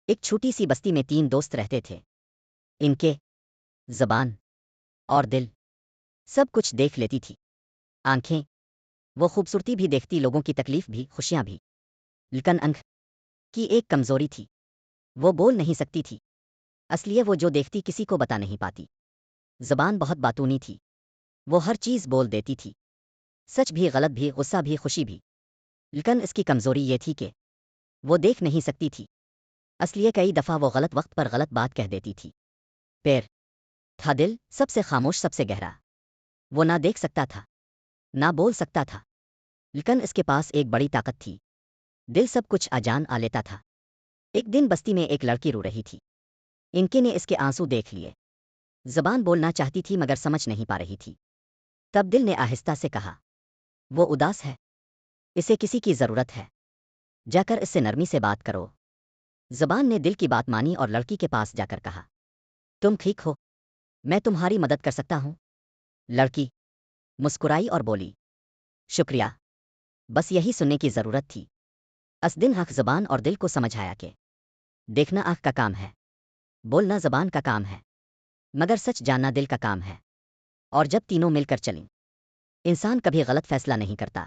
ایک چھوٹی سی بستی میں 3 دوست رہتے تھے۔ ان کے زبان اور دل سب کچھ دیکھ لیتی تھی۔ آنکھیں وہ خوبصورتی بھی دیکھتی، لوگوں کی تکلیف بھی، خوشیاں بھی، لیکن انکھ کی ایک کمزوری تھی، وہ بول نہیں سکتی تھی، اس لیے وہ جو دیکھتی کسی کو بتا نہیں پاتی۔ زبان بہت باتونی تھی، وہ ہر چیز بول دیتی تھی، سچ بھی، غلط بھی، غصہ بھی، خوشی بھی، لیکن اس کی کمزوری یہ تھی کہ وہ دیکھ نہیں سکتی تھی، اس لیے کئی دفعہ وہ غلط وقت پر غلط بات کہہ دیتی تھی۔ پیر تھا دل، سب سے خاموش، سب سے گہرا، وہ نہ دیکھ سکتا تھا نہ بول سکتا تھا، لیکن اس کے پاس ایک بڑی طاقت تھی، دل سب کچھ جان لیتا تھا۔ ایک دن بستی میں ایک لڑکی رو رہی تھی، انکے نے اس کے آنسو دیکھ لیے۔ زبان بولنا چاہتی تھی مگر سمجھ نہیں پا رہی تھی، تب دل نے آہستہ سے کہا، وہ اداس ہے، اسے کسی کی ضرورت ہے، جا کر اس سے نرمی سے بات کرو۔ زبان نے دل کی بات مانی اور لڑکی کے پاس جا کر کہا، تم ٹھیک ہو، میں تمہاری مدد کر سکتا ہوں۔ لڑکی مسکرائی اور بولی، شکریہ، بس یہی سننے کی ضرورت تھی۔ اس دن حق زبان اور دل کو سمجھایا کہ دیکھنا آنکھ کا کام ہے، بولنا زبان کا کام ہے، مگر سچ جاننا دل کا کام ہے، اور جب تینوں مل کر چلیں، انسان کبھی غلط فیصلہ نہیں کرتا۔